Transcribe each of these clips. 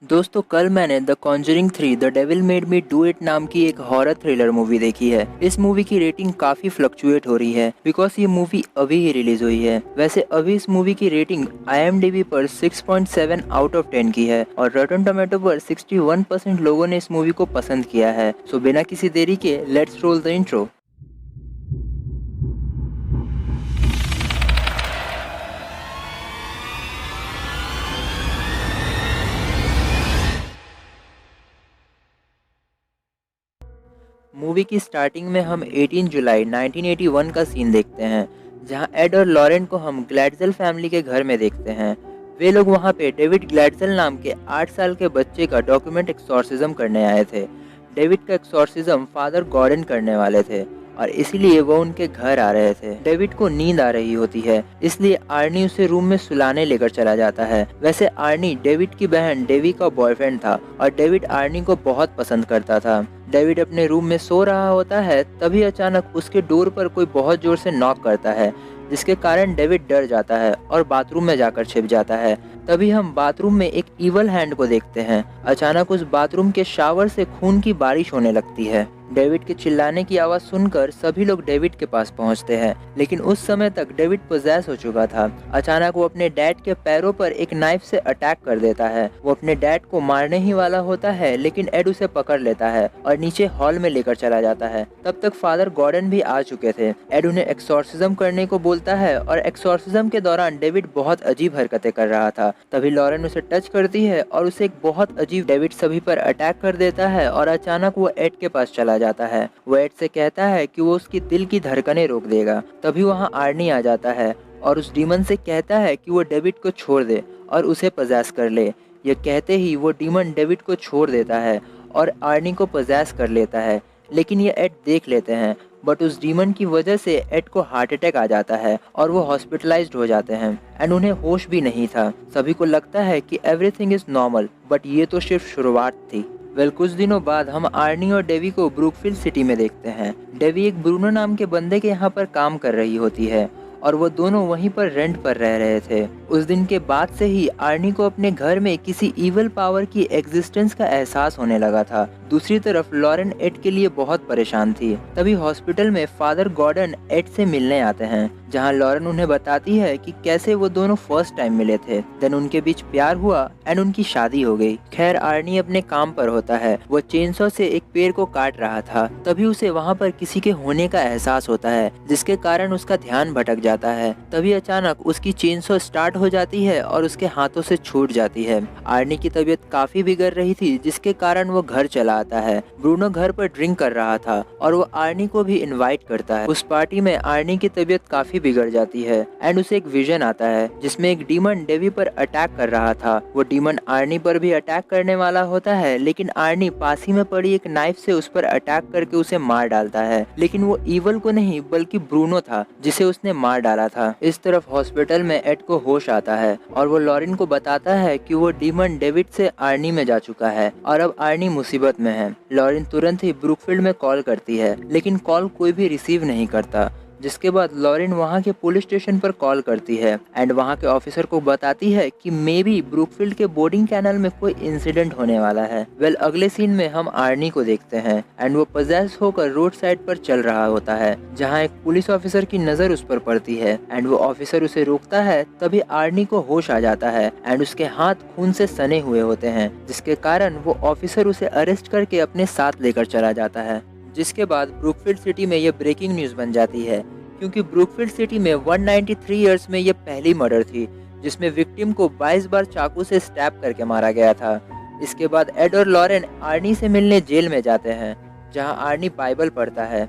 दोस्तों कल मैंने the Conjuring 3 the devil made me do it नाम की एक हॉरर थ्रिलर मूवी देखी है। इस मूवी की रेटिंग काफी फ्लक्चुएट हो रही है बिकॉज ये मूवी अभी ही रिलीज हुई है। वैसे अभी इस मूवी की रेटिंग IMDb पर 6.7 आउट ऑफ 10 की है और रॉटन टोमेटो पर 61% लोगों ने इस मूवी को पसंद किया है। सो बिना किसी देरी के let's roll the intro. Movie की स्टार्टिंग में हम 18 जुलाई 1981 का सीन देखते हैं, जहां एड और लॉरेन को हम ग्लैडजेल फैमिली के घर में देखते हैं। वे लोग वहां पे डेविड ग्लैडजेल नाम के 8 साल के बच्चे का डॉक्यूमेंट एक्सॉर्सिज्म करने आए थे। डेविड का एक्सॉर्सिज्म फादर गॉर्डन करने वाले थे और इसीलिए वो उनके घर आ रहे थे। डेविड को नींद आ रही होती है, इसलिए आर्नी उसे रूम में सुलाने लेकर चला जाता है। वैसे आर्नी डेविड की बहन डेवी का बॉयफ्रेंड था और डेविड आर्नी को बहुत पसंद करता था। डेविड अपने रूम में सो रहा होता है, तभी अचानक उसके डोर पर कोई बहुत जोर से नॉक करता है, जिसके कारण डेविड डर जाता है और बाथरूम में जाकर छिप जाता है। तभी हम बाथरूम में एक इवल हैंड को देखते हैं। अचानक उस बाथरूम के शावर से खून की बारिश होने लगती है। डेविड के चिल्लाने की आवाज सुनकर सभी लोग डेविड के पास पहुंचते हैं, लेकिन उस समय तक डेविड पोजेस हो चुका था। अचानक वो अपने डैड के पैरों पर एक नाइफ से अटैक कर देता है। वो अपने डैड को मारने ही वाला होता है, लेकिन एड उसे पकड़ लेता है और नीचे हॉल में लेकर चला जाता है। तब तक फादर गॉर्डन भी आ चुके थे। एड उन्हें एक्सॉर्सिज्म करने को बोलता है और एक्सॉर्सिज्म के दौरान डेविड बहुत अजीब हरकतें कर रहा था। तभी लॉरेन उसे टच करती है और उसे एक बहुत अजीब डेविड सभी पर अटैक कर देता है और अचानक वो एड के पास चला जाता है। वो एड से कहता है कि वो उसकी दिल की धड़कनें रोक देगा। तभी वहाँ आर्नी आ जाता है और उस डीमन से कहता है कि वो डेविड को छोड़ दे और उसे पजेस कर ले। ये कहते ही वो डीमन डेविड को छोड़ देता है और आर्नी को पजेस कर लेता है, लेकिन ये एड देख लेते हैं। बट उस डीमन की वजह से एड को हार्ट अटैक आ जाता है और वो हॉस्पिटलाइज्ड हो जाते हैं एंड उन्हें होश भी नहीं था। सभी को लगता है कि एवरीथिंग इज नॉर्मल, बट ये तो सिर्फ शुरुआत थी। कुछ दिनों बाद हम आर्नी और डेवी को ब्रुकफील्ड सिटी में देखते हैं। डेवी एक ब्रूनो नाम के बंदे के यहाँ पर काम कर रही होती है और वो दोनों वहीं पर रेंट पर रह रहे थे। उस दिन के बाद से ही आर्नी को अपने घर में किसी इवल पावर की एग्जिस्टेंस का एहसास होने लगा था। दूसरी तरफ लॉरेन एड के लिए बहुत परेशान थी। तभी हॉस्पिटल में फादर गॉर्डन एड से मिलने आते हैं, जहां लॉरेन उन्हें बताती है कि कैसे वो दोनों फर्स्ट टाइम मिले थे, देन उनके बीच प्यार हुआ एंड उनकी शादी हो गई। खैर आर्नी अपने काम पर होता है। वो चेनसॉ से एक पेड़ को काट रहा था, तभी उसे वहाँ पर किसी के होने का एहसास होता है, जिसके कारण उसका ध्यान भटक जाता है। तभी अचानक उसकी चेनसॉ स्टार्ट हो जाती है और उसके हाथों से छूट जाती है। आर्नी की तबीयत काफी बिगड़ रही थी, जिसके कारण वो घर चला आता है। ब्रूनो घर पर ड्रिंक कर रहा था और वो आर्नी को भी इनवाइट करता है। उस पार्टी में आर्नी की तबीयत काफी बिगड़ जाती है एंड उसे एक विजन आता है, जिसमें एक डीमन डेवी पर अटैक कर रहा था। वो डीमन आर्नी पर भी अटैक करने वाला होता है, लेकिन आर्नी पास ही में पड़ी एक नाइफ से उस पर अटैक करके उसे मार डालता है। लेकिन वो ईवल को नहीं बल्कि ब्रूनो था जिसे उसने मार डाला था। इस तरफ हॉस्पिटल में एड को होश आता है और वो लॉरेन को बताता है कि वो डीमन डेविड से आर्नी में जा चुका है और अब आर्नी मुसीबत में है। लॉरेन तुरंत ही ब्रुकफील्ड में कॉल करती है, लेकिन कॉल कोई भी रिसीव नहीं करता। जिसके बाद लॉरेन वहाँ के पुलिस स्टेशन पर कॉल करती है एंड वहाँ के ऑफिसर को बताती है कि मे बी ब्रुकफील्ड के बोर्डिंग कैनल में कोई इंसिडेंट होने वाला है। अगले सीन में हम आर्नी को देखते हैं एंड वो पजेस होकर रोड साइड पर चल रहा होता है, जहाँ एक पुलिस ऑफिसर की नजर उस पर पड़ती है एंड वो ऑफिसर उसे रोकता है। तभी आर्नी को होश आ जाता है एंड उसके हाथ खून से सने हुए होते हैं, जिसके कारण वो ऑफिसर उसे अरेस्ट करके अपने साथ लेकर चला जाता है। जिसके बाद ब्रुकफील्ड सिटी में ये ब्रेकिंग न्यूज बन जाती है, क्योंकि ब्रुकफील्ड सिटी में 193 इयर्स में ये पहली मर्डर थी जिसमें विक्टिम को 22 बार चाकू से स्टैब करके मारा गया था। इसके बाद एड और लॉरेन आर्नी से मिलने जेल में जाते हैं, जहां आर्नी बाइबल पढ़ता है।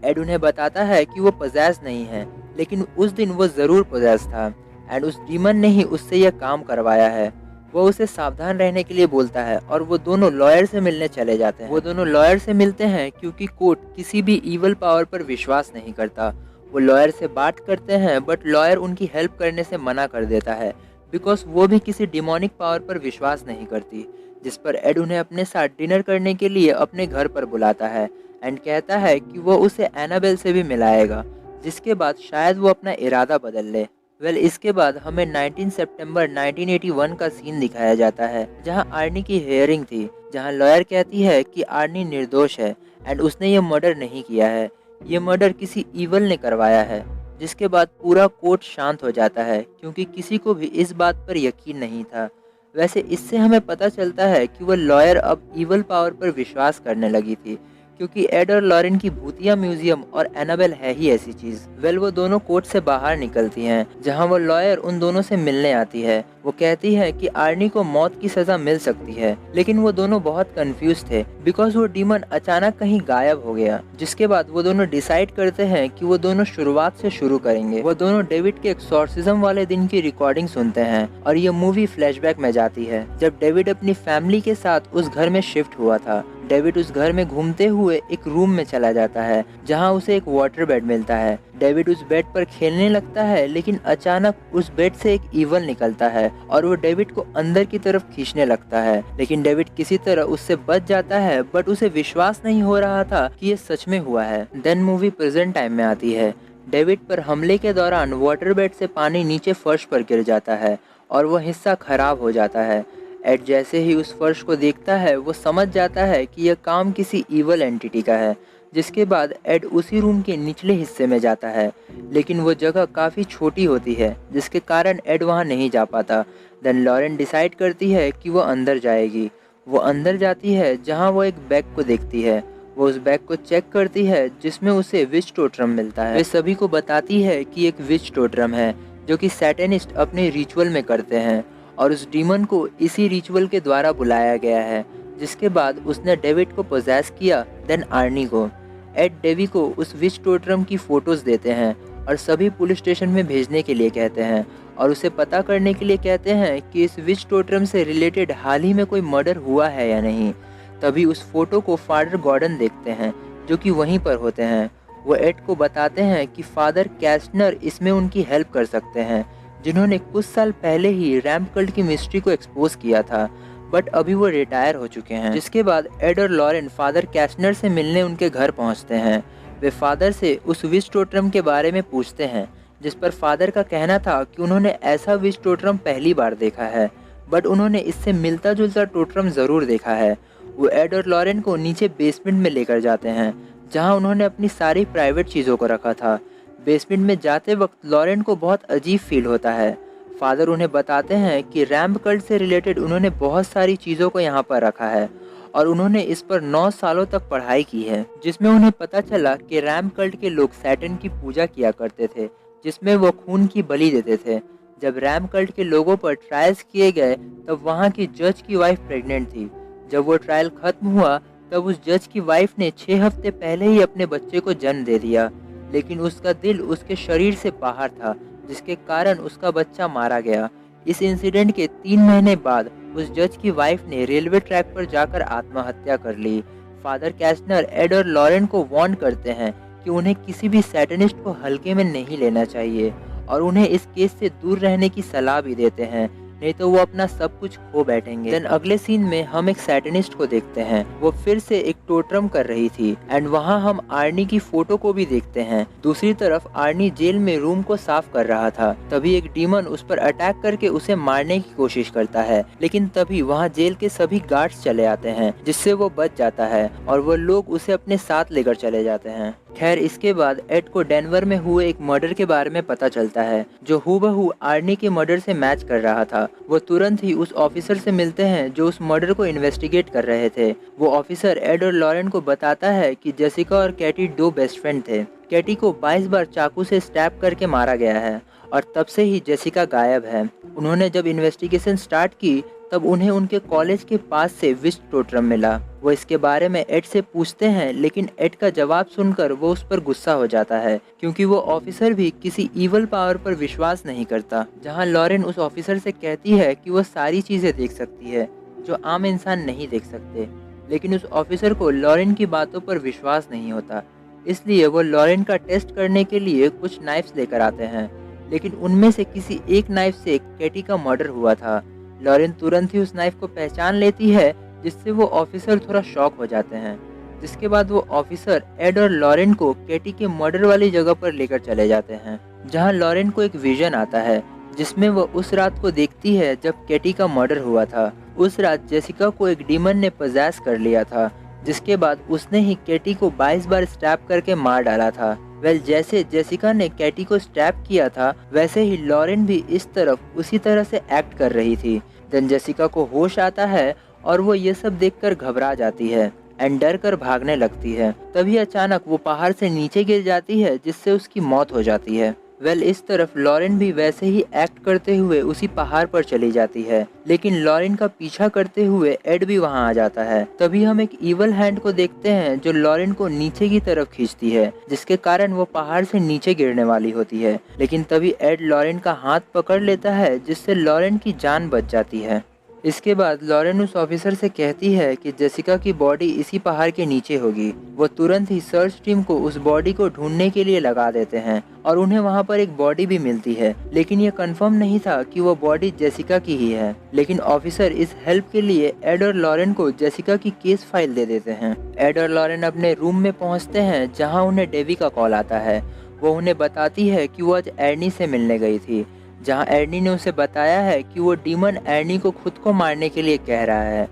एड उन्हें बताता है कि वो पजेस नहीं है, लेकिन उस दिन वो जरूर पजेस था एंड उस डीमन ने ही उससे यह काम करवाया है। वो उसे सावधान रहने के लिए बोलता है और वो दोनों लॉयर से मिलने चले जाते हैं। वो दोनों लॉयर से मिलते हैं क्योंकि कोर्ट किसी भी इवल पावर पर विश्वास नहीं करता। वो लॉयर से बात करते हैं, बट लॉयर उनकी हेल्प करने से मना कर देता है बिकॉज वो भी किसी डिमोनिक पावर पर विश्वास नहीं करती। जिस पर एड उन्हें अपने साथ डिनर करने के लिए अपने घर पर बुलाता है एंड कहता है कि वो उसे एनाबेल से भी मिलाएगा, जिसके बाद शायद वो अपना इरादा बदल ले। इसके बाद हमें 19 सितंबर 1981 का सीन दिखाया जाता है, जहां आर्नी की हियरिंग थी, जहां लॉयर कहती है कि आर्नी निर्दोष है एंड उसने ये मर्डर नहीं किया है, ये मर्डर किसी ईवल ने करवाया है। जिसके बाद पूरा कोर्ट शांत हो जाता है, क्योंकि किसी को भी इस बात पर यकीन नहीं था। वैसे इससे हमें पता चलता है कि वह लॉयर अब ईवल पावर पर विश्वास करने लगी थी, क्योंकि एड और लॉरेन की भूतिया म्यूजियम और एनाबेल है ही ऐसी चीज। वो दोनों कोर्ट से बाहर निकलती हैं, जहां वो लॉयर उन दोनों से मिलने आती है। वो कहती है कि आर्नी को मौत की सजा मिल सकती है, लेकिन वो दोनों बहुत कंफ्यूज थे बिकॉज वो डीमन अचानक कहीं गायब हो गया। जिसके बाद वो दोनों डिसाइड करते हैं कि वो दोनों शुरुआत से शुरू करेंगे। वो दोनों डेविड के एक्सॉर्सिज्म वाले दिन की रिकॉर्डिंग सुनते हैं और ये मूवी फ्लैशबैक में जाती है, जब डेविड अपनी फैमिली के साथ उस घर में शिफ्ट हुआ था। डेविड उस घर में घूमते हुए एक रूम में चला जाता है, जहां उसे एक वाटर बेड मिलता है। डेविड उस बेड पर खेलने लगता है, लेकिन अचानक उस बेड से एक ईवल निकलता है और वो डेविड को अंदर की तरफ खींचने लगता है, लेकिन डेविड किसी तरह उससे बच जाता है। बट उसे विश्वास नहीं हो रहा था कि ये सच में हुआ है। देन मूवी प्रेजेंट टाइम में आती है। डेविड पर हमले के दौरान वाटर बेड से पानी नीचे फर्श पर गिर जाता है और वह हिस्सा खराब हो जाता है। एड जैसे ही उस फर्श को देखता है, वो समझ जाता है कि यह काम किसी ईवल एंटिटी का है। जिसके बाद एड उसी रूम के निचले हिस्से में जाता है, लेकिन वो जगह काफ़ी छोटी होती है, जिसके कारण एड वहाँ नहीं जा पाता। देन लॉरेन डिसाइड करती है कि वो अंदर जाएगी। वो अंदर जाती है, जहाँ वो एक बैग को देखती है। वो उस बैग को चेक करती है, जिसमें उसे विच टोटरम मिलता है। वे सभी को बताती है कि एक विच टोटरम है, जो कि सैटेनिस्ट अपने रिचुअल में करते हैं, और उस डीमन को इसी रिचुअल के द्वारा बुलाया गया है। जिसके बाद उसने डेविड को पोजेस किया, देन आर्नी को। एड डेवी को उस विच टोटरम की फोटोज देते हैं और सभी पुलिस स्टेशन में भेजने के लिए कहते हैं, और उसे पता करने के लिए कहते हैं कि इस विच टोटरम से रिलेटेड हाल ही में कोई मर्डर हुआ है या नहीं। तभी उस फोटो को फादर गॉर्डन देखते हैं, जो कि वहीं पर होते हैं। वो एड को बताते हैं कि फादर कैस्टनर इसमें उनकी हेल्प कर सकते हैं, जिन्होंने कुछ साल पहले ही रैम्प कल्ट की मिस्ट्री को एक्सपोज किया था, बट अभी वो रिटायर हो चुके हैं। जिसके बाद एड और लॉरेन फादर कैस्टनर से मिलने उनके घर पहुंचते हैं। वे फादर से उस विच टोटरम के बारे में पूछते हैं, जिस पर फादर का कहना था कि उन्होंने ऐसा विच टोटरम पहली बार देखा है, बट उन्होंने इससे मिलता जुलता टोटरम ज़रूर देखा है। वो एड और लॉरेन को नीचे बेसमेंट में लेकर जाते हैं, जहाँ उन्होंने अपनी सारी प्राइवेट चीज़ों को रखा था। बेसमेंट में जाते वक्त लॉरेन को बहुत अजीब फील होता है। फादर उन्हें बताते हैं कि रैम्प कल्ट से रिलेटेड उन्होंने बहुत सारी चीज़ों को यहाँ पर रखा है, और उन्होंने इस पर 9 सालों तक पढ़ाई की है, जिसमें उन्हें पता चला कि रैम्प कल्ट के लोग सैटन की पूजा किया करते थे, जिसमें वो खून की बलि देते थे। जब रैम्प कल्ट के लोगों पर ट्रायल्स किए गए, तब वहाँ की जज की वाइफ प्रेग्नेंट थी। जब वो ट्रायल खत्म हुआ, तब उस जज की वाइफ ने 6 हफ्ते पहले ही अपने बच्चे को जन्म दे दिया, लेकिन उसका दिल उसके शरीर से बाहर था, जिसके कारण उसका बच्चा मारा गया। इस इंसिडेंट के 3 महीने बाद उस जज की वाइफ ने रेलवे ट्रैक पर जाकर आत्महत्या कर ली। फादर कैस्टनर एड और लॉरेन को वार्न करते हैं कि उन्हें किसी भी सैटनिस्ट को हल्के में नहीं लेना चाहिए, और उन्हें इस केस से दूर रहने की सलाह भी देते हैं, नहीं तो वो अपना सब कुछ खो बैठेंगे। देन अगले सीन में हम एक सैटनिस्ट को देखते हैं। वो फिर से एक टोटरम कर रही थी, एंड वहाँ हम आर्नी की फोटो को भी देखते हैं। दूसरी तरफ आर्नी जेल में रूम को साफ कर रहा था। तभी एक डीमन उस पर अटैक करके उसे मारने की कोशिश करता है, लेकिन तभी वहाँ जेल के सभी गार्ड्स चले आते हैं, जिससे वो बच जाता है, और वो लोग उसे अपने साथ लेकर चले जाते हैं। खैर, इसके बाद एड को डेनवर में हुए एक मर्डर के बारे में पता चलता है, जो हूबहू आर्नी के मर्डर से मैच कर रहा था। वो तुरंत ही उस ऑफिसर से मिलते हैं जो उस मर्डर को इन्वेस्टिगेट कर रहे थे। वो ऑफिसर एड और लॉरेन को बताता है कि जेसिका और कैटी 2 बेस्ट फ्रेंड थे। कैटी को 22 बार चाकू से स्टैब करके मारा गया है, और तब से ही जेसिका गायब है। उन्होंने जब इन्वेस्टिगेशन स्टार्ट की, तब उन्हें उनके कॉलेज के पास से विच टोटरम मिला। वो इसके बारे में एड से पूछते हैं, लेकिन एड का जवाब सुनकर वो उस पर गुस्सा हो जाता है, क्योंकि वो ऑफिसर भी किसी ईवल पावर पर विश्वास नहीं करता। जहां लॉरेन उस ऑफिसर से कहती है कि वो सारी चीज़ें देख सकती है जो आम इंसान नहीं देख सकते, लेकिन उस ऑफिसर को लॉरेन की बातों पर विश्वास नहीं होता। इसलिए वो लॉरेन का टेस्ट करने के लिए कुछ नाइफ्स लेकर आते हैं, लेकिन उनमें से किसी एक नाइफ से कैटी का मर्डर हुआ था। लॉरेन तुरंत ही उस नाइफ को पहचान लेती है, जिससे वो ऑफिसर थोड़ा शॉक हो जाते हैं। जिसके बाद वो ऑफिसर एड और लॉरेन को कैटी के मर्डर वाली जगह पर लेकर चले जाते हैं। जहां लॉरेन को एक विजन आता है जिसमें वह उस रात को देखती है जब कैटी का मर्डर हुआ था। उस रात जेसिका को एक डीमन ने पजेस कर लिया था, जिसके बाद उसने ही कैटी को 22 बार स्टैब करके मार डाला था। जैसे जेसिका ने कैटी को स्टैब किया था, वैसे ही लॉरेन भी इस तरफ उसी तरह से एक्ट कर रही थी। देन जेसिका को होश आता है और वो ये सब देखकर घबरा जाती है एंड डर कर भागने लगती है। तभी अचानक वो पहाड़ से नीचे गिर जाती है, जिससे उसकी मौत हो जाती है। इस तरफ लॉरेन भी वैसे ही एक्ट करते हुए उसी पहाड़ पर चली जाती है, लेकिन लॉरेन का पीछा करते हुए एड भी वहां आ जाता है। तभी हम एक इवल हैंड को देखते हैं जो लॉरेन को नीचे की तरफ खींचती है, जिसके कारण वो पहाड़ से नीचे गिरने वाली होती है। लेकिन तभी एड लॉरेन का हाथ पकड़ लेता है, जिससे लॉरेन की जान बच जाती है। इसके बाद लॉरेन उस ऑफिसर से कहती है कि जेसिका की बॉडी इसी पहाड़ के नीचे होगी। वो तुरंत ही सर्च टीम को उस बॉडी को ढूंढने के लिए लगा देते हैं और उन्हें वहां पर एक बॉडी भी मिलती है, लेकिन ये कंफर्म नहीं था कि वो बॉडी जेसिका की ही है। लेकिन ऑफिसर इस हेल्प के लिए एड और लॉरेन को जेसिका की केस फाइल दे देते हैं। एड और लॉरेन अपने रूम में पहुंचते हैं, जहाँ उन्हें डेवी का कॉल आता है। वो उन्हें बताती है कि वो आज एर्नी से मिलने गई थी, जहां एर्नी ने उसे बताया है कि वो डीमन एर्नी को खुद को मारने के लिए कह रहा है।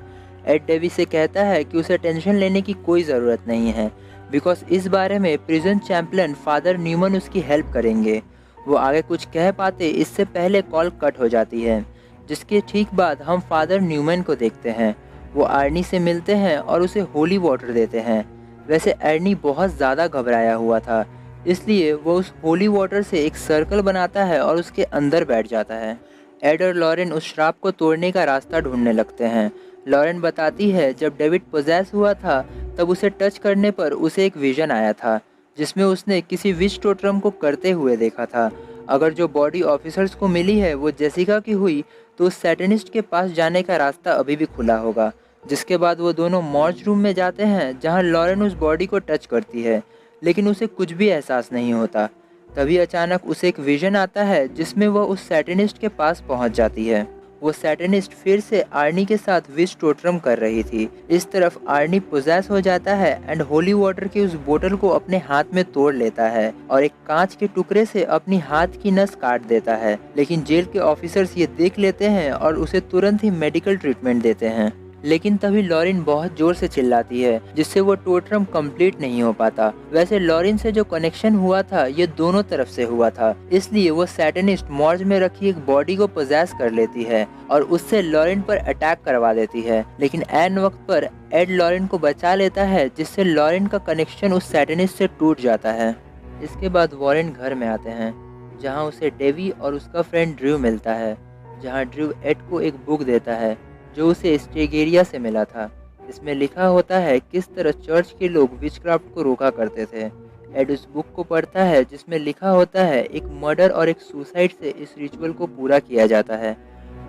एड डेवी से कहता है कि उसे टेंशन लेने की कोई ज़रूरत नहीं है, बिकॉज इस बारे में प्रिजन चैंपियन फादर न्यूमन उसकी हेल्प करेंगे। वो आगे कुछ कह पाते इससे पहले कॉल कट हो जाती है, जिसके ठीक बाद हम फादर न्यूमन को देखते हैं। वो आर्नी से मिलते हैं और उसे होली वाटर देते हैं। वैसे एर्नी बहुत ज़्यादा घबराया हुआ था, इसलिए वो उस होली वाटर से एक सर्कल बनाता है और उसके अंदर बैठ जाता है। एड और लॉरेन उस श्राप को तोड़ने का रास्ता ढूंढने लगते हैं। लॉरेन बताती है जब डेविड पोजेस हुआ था तब उसे टच करने पर उसे एक विजन आया था, जिसमें उसने किसी विच टोटरम को करते हुए देखा था। अगर जो बॉडी ऑफिसर्स को मिली है वो जेसिका की हुई तो उस सैटनिस्ट के पास जाने का रास्ता अभी भी खुला होगा। जिसके बाद वो दोनों मॉर्ज रूम में जाते हैं, जहाँ लॉरेन उस बॉडी को टच करती है, लेकिन उसे कुछ भी एहसास नहीं होता। तभी अचानक उसे एक विजन आता है, जिसमें वह उस सैटनिस्ट के पास पहुंच जाती है। वो सैटनिस्ट फिर से आर्नी के साथ विच टोटरम कर रही थी। इस तरफ आर्नी पोजेस हो जाता है एंड होली वाटर की उस बोतल को अपने हाथ में तोड़ लेता है और एक कांच के टुकड़े से अपनी हाथ की नस काट देता है। लेकिन जेल के ऑफिसर्स ये देख लेते हैं और उसे तुरंत ही मेडिकल ट्रीटमेंट देते हैं। लेकिन तभी लॉरेन बहुत जोर से चिल्लाती है, जिससे वो टोटरम कंप्लीट नहीं हो पाता। वैसे लॉरेन से जो कनेक्शन हुआ था ये दोनों तरफ से हुआ था, इसलिए वो सैटनिस्ट मॉर्ज में रखी एक बॉडी को पोजेस कर लेती है और उससे लॉरेन पर अटैक करवा देती है। लेकिन ऐन वक्त पर एड लॉरेन को बचा लेता है, जिससे लॉरेन का कनेक्शन उस सैटनिस्ट से टूट जाता है। इसके बाद वॉरेन घर में आते हैं, जहाँ उसे डेवी और उसका फ्रेंड ड्रू मिलता है, जहाँ ड्रू एड को एक बुक देता है जो उसे स्टेगेरिया से मिला था। इसमें लिखा होता है किस तरह चर्च के लोग विचक्राफ्ट को रोका करते थे। एड उस बुक को पढ़ता है, जिसमें लिखा होता है एक मर्डर और एक सुसाइड से इस रिचुअल को पूरा किया जाता है।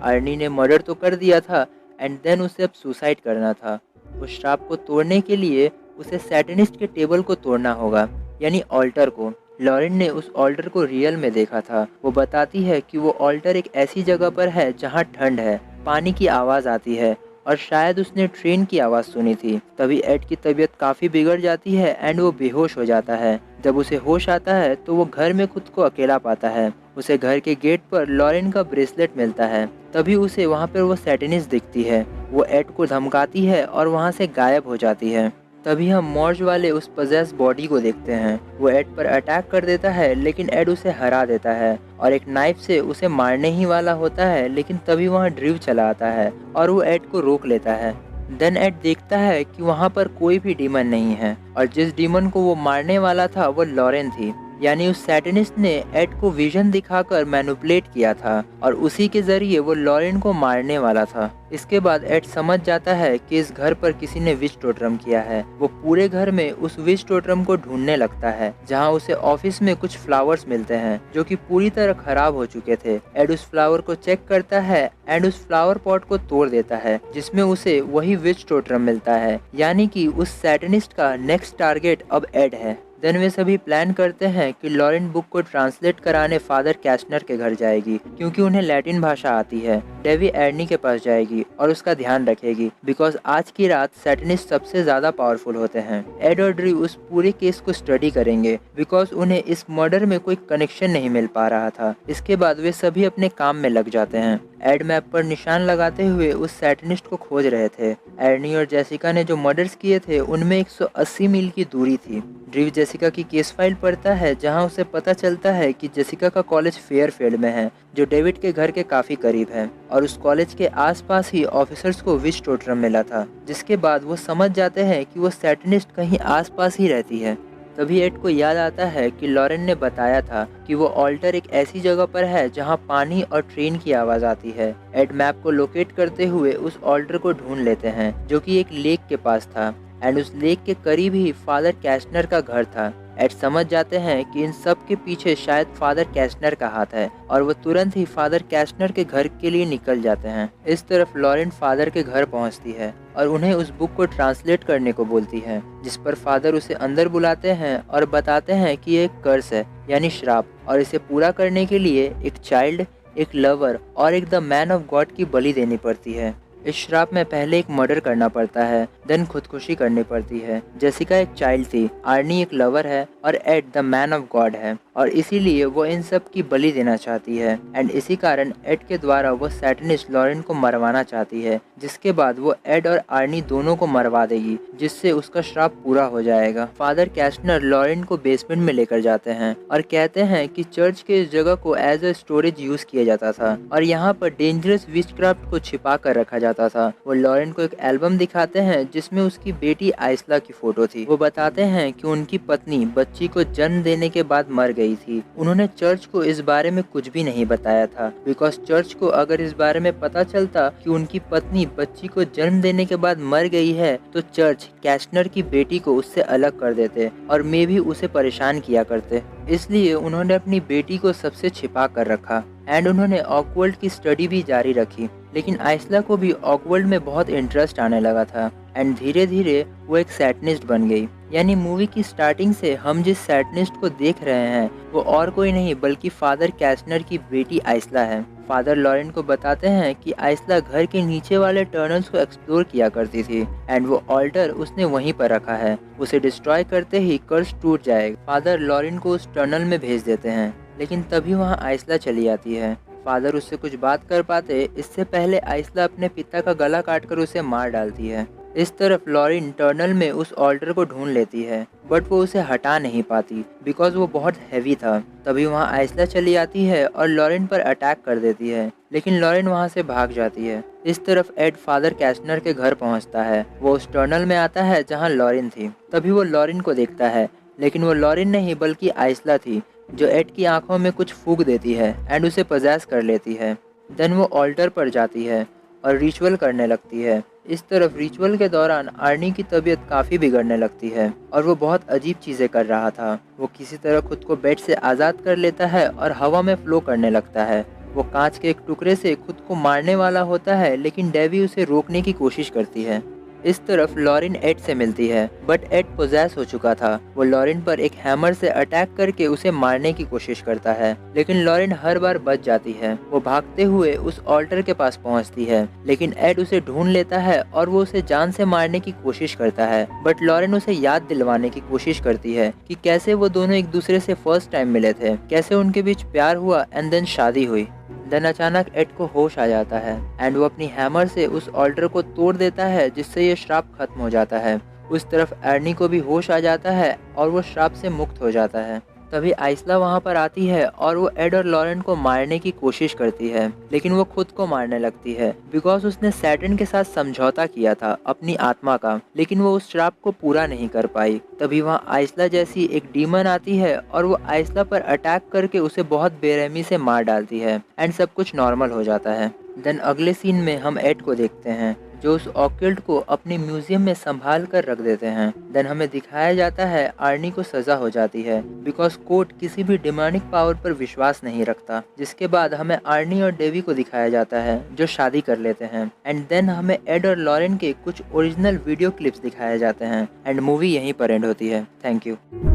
आर्नी ने मर्डर तो कर दिया था एंड देन उसे अब सुसाइड करना था। उस श्राप को तोड़ने के लिए उसे सैटनिस्ट के टेबल को तोड़ना होगा, यानी ऑल्टर को। लॉरेन ने उस ऑल्टर को रियल में देखा था। वो बताती है कि वो ऑल्टर एक ऐसी जगह पर है जहाँ ठंड है, पानी की आवाज़ आती है और शायद उसने ट्रेन की आवाज़ सुनी थी। तभी एड की तबीयत काफ़ी बिगड़ जाती है एंड वो बेहोश हो जाता है। जब उसे होश आता है तो वो घर में खुद को अकेला पाता है। उसे घर के गेट पर लॉरेन का ब्रेसलेट मिलता है। तभी उसे वहाँ पर वो सैटनिस्ट दिखती है। वो एड को धमकाती है और वहाँ से गायब हो जाती है। तभी हम मॉर्ज वाले उस पजेस बॉडी को देखते हैं। वो एड पर अटैक कर देता है, लेकिन एड उसे हरा देता है और एक नाइफ से उसे मारने ही वाला होता है, लेकिन तभी वहाँ ड्रीव चला आता है और वो एड को रोक लेता है। देन एड देखता है कि वहाँ पर कोई भी डीमन नहीं है और जिस डीमन को वो मारने वाला था वो लॉरेन थी। यानी उस सैटनिस्ट ने एड को विजन दिखाकर मैनिपुलेट किया था और उसी के जरिए वो लॉरेन को मारने वाला था। इसके बाद एड समझ जाता है कि इस घर पर किसी ने विच टोटरम किया है। वो पूरे घर में उस विच टोटरम को ढूंढने लगता है, जहां उसे ऑफिस में कुछ फ्लावर्स मिलते हैं जो कि पूरी तरह खराब हो चुके थे। एड उस फ्लावर को चेक करता है एंड उस फ्लावर पॉट को तोड़ देता है, जिसमें उसे वही विच टोटरम मिलता है। यानी कि उस सैटनिस्ट का नेक्स्ट टारगेट अब एड है। देन वे सभी प्लान करते हैं कि लॉरेन बुक को ट्रांसलेट कराने फादर कैस्टनर के घर जाएगी क्योंकि उन्हें लैटिन भाषा आती है। डेवी एर्नी के पास जाएगी और उसका ध्यान रखेगी बिकॉज आज की रात सैटनिस्ट सबसे ज्यादा पावरफुल होते हैं। एड और ड्रू उस पूरे केस को स्टडी करेंगे बिकॉज उन्हें इस मर्डर में कोई कनेक्शन नहीं मिल पा रहा था। इसके बाद वे सभी अपने काम में लग जाते हैं। एड मैप पर निशान लगाते हुए उस सैटनिस्ट को खोज रहे थे। एर्नी और जेसिका ने जो मर्डर्स किए थे उनमें 180 मील की दूरी थी। ड्रू जेसिका की केस फाइल पढ़ता है जहां उसे पता चलता है कि जेसिका का कॉलेज फेयरफील्ड में है जो डेविड के घर के काफी करीब है और उस कॉलेज के आसपास ही ऑफिसर्स को विच टोटरम मिला था। जिसके बाद वो समझ जाते हैं कि वो सैटनिस्ट कहीं आसपास ही रहती है। तभी एड को याद आता है कि लॉरेन ने बताया था कि वो ऑल्टर एक ऐसी जगह पर है जहां पानी और ट्रेन की आवाज आती है। एड मैप को लोकेट करते हुए उस ऑल्टर को ढूंढ लेते हैं जो कि एक लेक के पास था एंड उस लेक के करीब ही फादर कैस्टनर का घर था। एड समझ जाते हैं कि इन सब के पीछे शायद फादर कैस्टनर का हाथ है और वो तुरंत ही फादर कैस्टनर के घर के लिए निकल जाते हैं। इस तरफ लॉरेन फादर के घर पहुंचती है और उन्हें उस बुक को ट्रांसलेट करने को बोलती है, जिस पर फादर उसे अंदर बुलाते हैं और बताते हैं कि ये एक कर्स है यानी श्राप और इसे पूरा करने के लिए एक चाइल्ड, एक लवर और एक द मैन ऑफ गॉड की बलि देनी पड़ती है। इस श्राप में पहले एक मर्डर करना पड़ता है, देन खुदकुशी करनी पड़ती है। जेसिका एक चाइल्ड थी, आर्नी एक लवर है और एड द मैन ऑफ गॉड है और इसीलिए वो इन सब की बलि देना चाहती है एंड इसी कारण एड के द्वारा वो सैटनिस्ट लॉरेन को मरवाना चाहती है। जिसके बाद वो एड और आर्नी दोनों को मरवा देगी जिससे उसका श्राप पूरा हो जाएगा। फादर कैस्टनर लॉरेन को बेसमेंट में लेकर जाते हैं और कहते हैं कि चर्च के इस जगह को एज अ स्टोरेज यूज किया जाता था और यहाँ पर डेंजरस विचक्राफ्ट को छिपा कर रखा जाता था। वो लॉरेन को एक एल्बम दिखाते हैं जिसमें उसकी बेटी आइसला की फोटो थी। वो बताते हैं कि उनकी पत्नी बच्ची को जन्म देने के बाद मर गई थी। उन्होंने चर्च को इस बारे में कुछ भी नहीं बताया था बिकॉज चर्च को अगर इस बारे में पता चलता कि उनकी पत्नी बच्ची को जन्म देने के बाद मर गई है तो चर्च कैस्टनर की बेटी को उससे अलग कर देते और मे भी उसे परेशान किया करते। इसलिए उन्होंने अपनी बेटी को सबसे छिपा कर रखा एंड उन्होंने ऑकवर्ल्ड की स्टडी भी जारी रखी। लेकिन आइसला को भी ऑकवर्ल्ड में बहुत इंटरेस्ट आने लगा था एंड धीरे धीरे वो एक सैटनिस्ट बन गई। यानी मूवी की स्टार्टिंग से हम जिस सैटनिस्ट को देख रहे हैं वो और कोई नहीं बल्कि फादर कैस्टनर की बेटी आइसला है। फादर लॉरेन को बताते हैं कि आइसला घर के नीचे वाले टनल्स को एक्सप्लोर किया करती थी एंड वो ऑल्टर उसने वहीं पर रखा है, उसे डिस्ट्रॉय करते ही कर्स टूट जाएगा। फादर लॉरेन को उस टनल में भेज देते हैं लेकिन तभी वहाँ आइसला चली आती है। फादर उससे कुछ बात कर पाते इससे पहले आइसला अपने पिता का गला काटकर उसे मार डालती है। इस तरफ लॉरेन टर्नल में उस ऑल्टर को ढूंढ लेती है बट वो उसे हटा नहीं पाती बिकॉज वो बहुत हैवी था। तभी वहाँ आइसला चली आती है और लॉरेन पर अटैक कर देती है लेकिन लॉरेन वहाँ से भाग जाती है। इस तरफ एड फादर कैस्टनर के घर पहुँचता है। वो उस टर्नल में आता है जहाँ लॉरेन थी। तभी वो लॉरेन को देखता है लेकिन वो लॉरेन नहीं बल्कि आइसला थी जो एड की आंखों में कुछ फूंक देती है एंड उसे पजेस कर लेती है। देन वो ऑल्टर पर जाती है और रिचुअल करने लगती है। इस तरफ रिचुअल के दौरान आर्नी की तबीयत काफ़ी बिगड़ने लगती है और वो बहुत अजीब चीज़ें कर रहा था। वो किसी तरह खुद को बेड से आज़ाद कर लेता है और हवा में फ्लो करने लगता है। वो कांच के एक टुकड़े से खुद को मारने वाला होता है लेकिन डेवी उसे रोकने की कोशिश करती है। इस तरफ लॉरेन एड से मिलती है बट एड पोजेस हो चुका था। वो लॉरेन पर एक हैमर से अटैक करके उसे मारने की कोशिश करता है लेकिन लॉरेन हर बार बच जाती है। वो भागते हुए उस ऑल्टर के पास पहुंचती है लेकिन एड उसे ढूंढ लेता है और वो उसे जान से मारने की कोशिश करता है बट लॉरेन उसे याद दिलवाने की कोशिश करती है कि कैसे वो दोनों एक दूसरे से फर्स्ट टाइम मिले थे, कैसे उनके बीच प्यार हुआ एंड देन शादी हुई। देन अचानक एड को होश आ जाता है एंड वो अपनी हैमर से उस ऑल्टर को तोड़ देता है जिससे ये श्राप खत्म हो जाता है। उस तरफ एर्नी को भी होश आ जाता है और वो श्राप से मुक्त हो जाता है। तभी आइसला वहाँ पर आती है और वो एड और लॉरेन को मारने की कोशिश करती है लेकिन वो खुद को मारने लगती है बिकॉज उसने सैटर्न के साथ समझौता किया था अपनी आत्मा का, लेकिन वो उस श्राप को पूरा नहीं कर पाई। तभी वहाँ आइसला जैसी एक डीमन आती है और वो आइसला पर अटैक करके उसे बहुत बेरहमी से मार डालती है एंड सब कुछ नॉर्मल हो जाता है। देन अगले सीन में हम एड को देखते हैं जो उस ऑकल्ट को अपने म्यूजियम में संभाल कर रख देते हैं। देन हमें दिखाया जाता है आर्नी को सजा हो जाती है बिकॉज कोर्ट किसी भी डिमोनिक पावर पर विश्वास नहीं रखता। जिसके बाद हमें आर्नी और डेवी को दिखाया जाता है जो शादी कर लेते हैं एंड देन हमें एड और लॉरेन के कुछ ओरिजिनल वीडियो क्लिप्स दिखाए जाते हैं एंड मूवी यहीं पर एंड होती है। Thank you.